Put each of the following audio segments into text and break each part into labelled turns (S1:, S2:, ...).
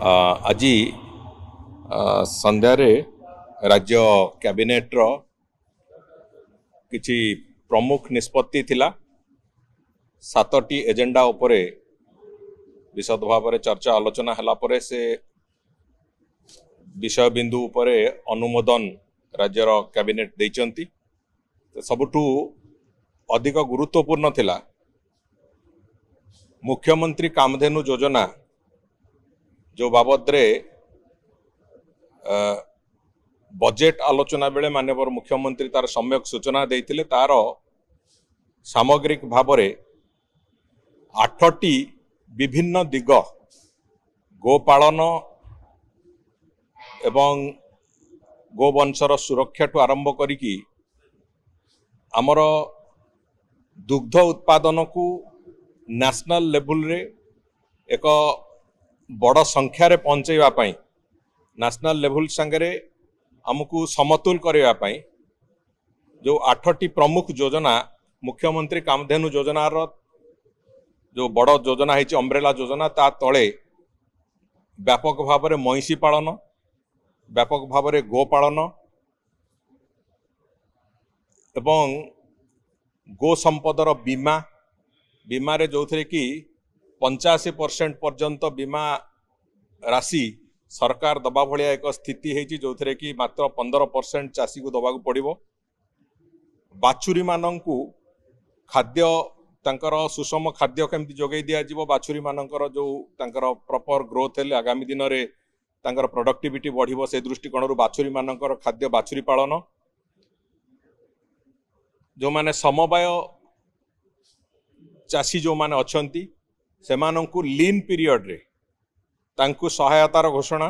S1: आज संध्यारे राज्य कैबिनेट रो किछि प्रमुख निष्पत्ति थिला 7टी एजेंडा उपरे विशद भाव में चर्चा आलोचना हला परे से विषय बिंदु उपरे अनुमोदन राज्यर कैबिनेट देइचंती। सबुठु अधिक गुरुत्वपूर्ण थिला मुख्यमंत्री कामधेनु योजना जो बाबद रे बजेट आलोचना बेले माननीय मुख्यमंत्री तार सम्यक सूचना देइथिले तार सामग्रिक भाव में 8टी विभिन्न दिग गोपालन एवं गोवंशर सुरक्षा ठू आरंभ करिकी आमर दुग्ध उत्पादन को नेशनल लेवल रे एक बड़ संख्यार पहुंचाई नेशनल लेवल संगे आमको समतुल करने जो 8टी प्रमुख योजना मुख्यमंत्री कामधेनु योजना रो जो बड़ योजना है अम्ब्रेला योजना ता तले व्यापक भाव में महिषी पालन व्यापक भाव में गोपालन एवं गो संपदर बीमा बीमा रे जो थे कि 85% पर्यंत बीमा राशि सरकार दबा भलिया एक स्थिति है जो थे कि मात्र 15% चाषी को दबा पड़ो। बाछुरी मानंकु खाद्य तांकर सुषम खाद्य केमती जोगई दिया जीवो बाछुरी मानंकर जो तांकर प्रॉपर ग्रोथ है आगामी दिन रे तांकर प्रोडक्टिविटी बढ़िबो से दृष्टिकोण रु बाछुरी मानंकर खाद्य बाछुरी पालन जो माने समवाय चाषी जो माने अछंती सेमानंकु लीन पीरियड रे तांकु सहायतार घोषणा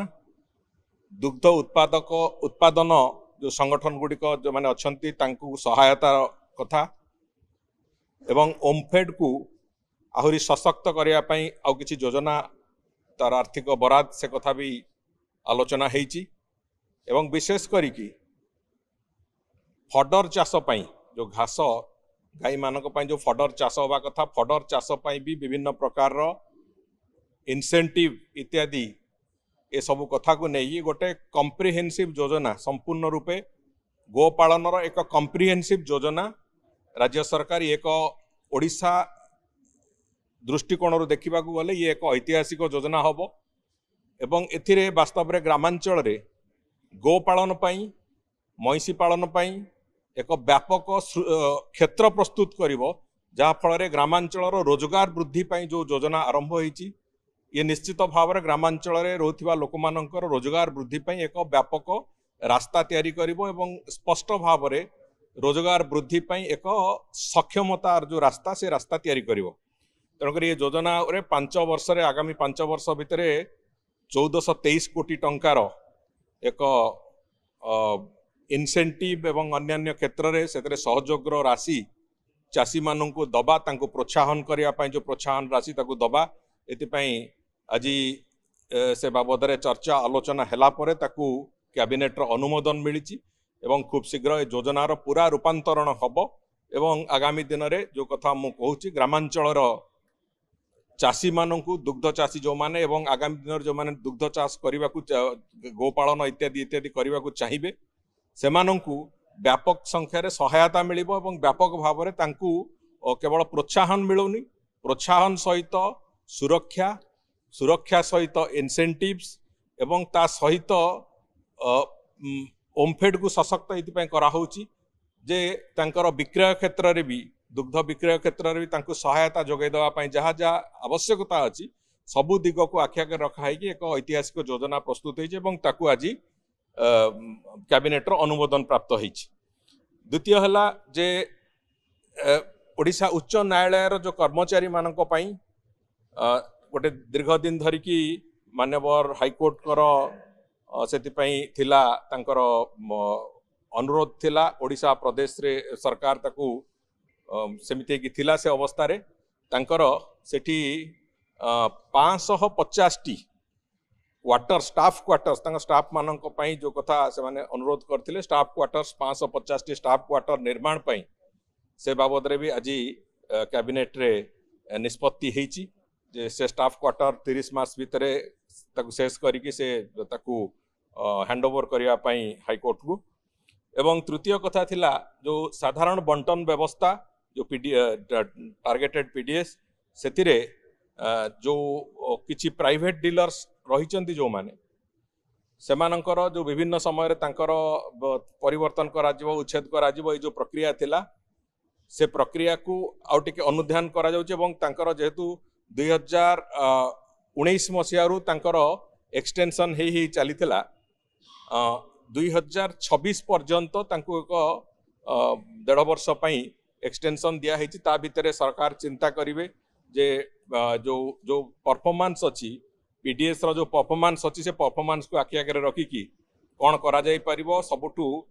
S1: दुग्ध उत्पादक उत्पादन जो संगठन गुड़िक जो माने अछंती तांकु सहायता कथा एवं ओमफेड को आहुरी सशक्त करने आउ किछि योजना तार आर्थिक बराद से कथा भी आलोचना हेची एवं विशेष करिकी फडर चाष पई जो घास गाई मानक पई जो फडर चाष होबा कथा फडर चाष पई भी विभिन्न प्रकार रो इंसेंटिव इत्यादि ए सब कथा को नहीं गोटे कम्प्रिहेन्सिव योजना संपूर्ण रूपे गोपालन एक कम्प्रिहेन्सिव योजना राज्य सरकार एक ओडिशा दृष्टिकोण रू देखा गले ये एक ऐतिहासिक योजना हम एवं एथिरे वास्तव में ग्रामांचल रे गोपालन पई महिषी पालन पई एक व्यापक क्षेत्र प्रस्तुत करिवो जहाँ फल ग्रामांचल रोजगार वृद्धि पई जो योजना आरंभ होईची ये निश्चित भाव में ग्रामांचल रे रोथिबा लोक मानकर रोजगार वृद्धि पई एक व्यापक रास्ता तैयारी करिवो एवं स्पष्ट भाव में रोजगार वृद्धि पई एक सक्षमतार जो रास्ता से रास्ता तैयारी करिवो। तेणुकर ये योजना रे 5 वर्ष रे आगामी 5 वर्ष भितर 1423 कोटी टंकार एक इनसेंटिव एवं अन्यान्य क्षेत्र रे सेतरे सहयोग राशि चाषी मानू दबा तांको प्रोत्साहन करने जो प्रोत्साहन राशि ताको दबा एतिपाई आज से बाबद चर्चा आलोचना हैला परे ताकू कैबिनेट रो अनुमोदन मिली एवं खूब शीघ्र ए योजनार पूरा रूपांतरण हम एवं आगामी दिन में जो कथा मु कहूँ ग्रामांचल चाषी मानू दुग्ध चाषी जो माने एवं आगामी दिन जो माने दुग्ध चाष करने को गोपालन इत्यादि इत्यादि करने को चाहिए से व्यापक संख्यार सहायता मिलिबो एवं व्यापक भाव में तांकू केवल प्रोत्साहन मिलूनी प्रोत्साहन सहित सुरक्षा सुरक्षा सहित इनसेंटिव्स एवं ता सहित ओमफेड को सशक्त ये कराऊँची जे तांकर विक्रय क्षेत्र में भी दुग्ध विक्रय क्षेत्र में भी तांको सहायता जोगाई देवाई जहाँ जहाँ आवश्यकता अच्छी सबू दिग को आखि आगे रखाई एक ऐतिहासिक योजना प्रस्तुत होती आज कैबिनेट अनुमोदन प्राप्त होती। द्वितीय है जे ओडिशा उच्च न्यायालय जो कर्मचारी मानक पई गोटे दीर्घ दिन धरिकी मान्यवर हाईकोर्ट से थिला तांकर अनुरोध थिला ओडिशा प्रदेश रे सरकार ताकू सेमिति की थिला से अवस्था रे तांकर सेठी 550टी क्वार्टर स्टाफ क्वार्टर्स स्टाफ मानक पई जो कथा से माने अनुरोध करथिले स्टाफ क्वार्टर्स 550टी स्टाफ क्वार्टर निर्माण पई से बाबद रे भी आज कैबिनेट रे निष्पत्ति होईची जे से स्टाफ क्वार्टर 30 मास भितर ताकू शेष करके से ताकू हैंड ओवर करने हाईकोर्ट को। एवं तृतीय कथा थिला जो साधारण बंटन व्यवस्था जो टार्गेटेड पीडीएस से जो किछि प्राइवेट डीलर्स रही जो माने सेमानंकर जो विभिन्न समय परिवर्तन करा उच्छेद करा जो प्रक्रिया थिला से प्रक्रिया को आउटे अनुध्यान करा तांकर जेहेतु 2019 मसीहारू तांकर एक्सटेंशन ही चली 2026 पर्यंत तांको एक 1.5 वर्ष एक्सटेंशन दिया है ता भितर सरकार चिंता करिवे जे जो परफॉर्मेंस अच्छी पीडीएस रो जो परफॉर्मेंस अच्छी से परफॉर्मेंस को आखि आगे रखिकी कौन करा जाई परिबो सबुठू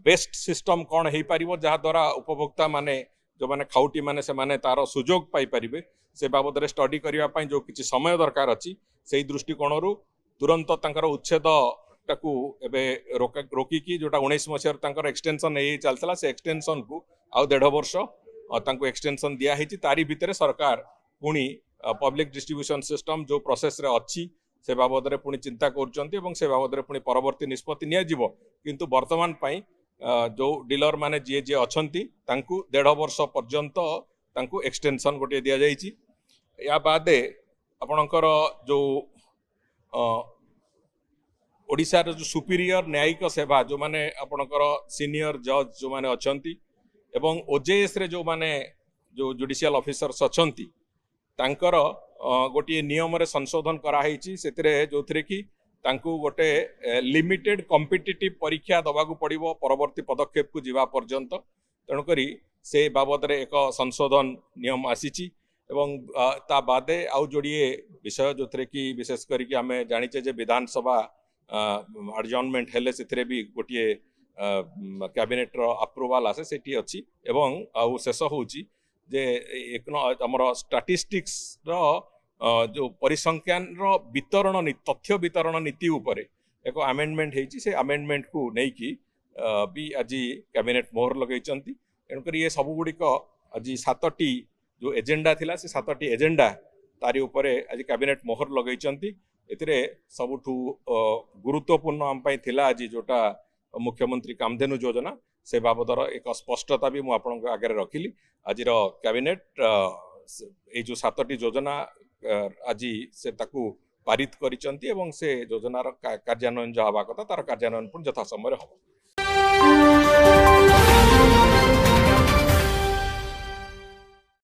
S1: बेस्ट सिस्टम कौन हो पार जहाँ द्वारा उपभोक्ता माने जो माने खाउटी माने से माने तार सुजोग पाई परिबे से बाबद रे स्टडी करने जो किसी समय दरकार अच्छी से दृष्टिकोण तुरंत तांकर उच्छेद टाकू एबे रोकिकी जोटा 19 मसीहार एक्सटेंशन नहीं चलता से एक्सटेंशन को आउ 1.5 वर्ष तांको एक्सटेंशन दिया है तारी भितर सरकार पुणी पब्लिक डिस्ट्रीब्यूशन सिस्टम जो प्रोसेस रे अच्छी से बाबद रे पुणी चिंता कर से बाबद रे पुणी परवर्ती निष्पत्ति नियाजिवो किंतु वर्तमान पाई जो डीलर माने जी जी अच्छी 1.5 वर्ष पर्यंत तांको एक्सटेंशन गोटे दि जाइए। या बादे आपणकर जो ओडिशार जो सुपीरियर न्यायिक सेवा जो माने आपणकर सीनियर जज जो माने अच्छी एवं ओजेएस रे जो माने जो जुडिशियल ऑफिसर्स अच्छी तांकर गोटे नियम रे संशोधन कराई जो थे कि तांकू गोटे लिमिटेड कॉम्पिटिटिव परीक्षा दबाकू पड़िबो परवर्ती पदक्षेप को जीवा पर्यंत तेणुकरी से बाबद रे एक संशोधन नियम आसीची एवं ता बादे आउ जोड़िए विषय जो थे कि विशेष करके आम जानीचे जे विधानसभा एडजर्नमेंट हेले से भी गोटे कैबिनेट रो अप्रूवाल आसे सेठी अच्छी एवं आउ शेष होउची जे एक हमर स्टैटिस्टिक्स रो जो परिसंख्यान रो वितरण तथ्य वितरण नीति उपरे एक अमेंडमेंट होती से अमेंडमेंट को लेकिन भी आज कैबिनेट मोहर लगे तेणुक ये सबुगुड़िक आज 7टी जो एजेंडा थिला से 7टी एजेंडा तारी उपरे आज कैबिनेट मोहर लगे सबुठू गुरुत्वपूर्ण आम थिला आज जोटा मुख्यमंत्री कामधेनु योजना से बाबदर एक स्पष्टता भी मुझे आपन आगे रखिली। आज कैबिनेट ये जो 7टी योजना आज से ताकू पारित करिसंती एवं से योजनार कार्यान्वयन जो हवा कथा तार कार्यान्वयन यथा समय हम।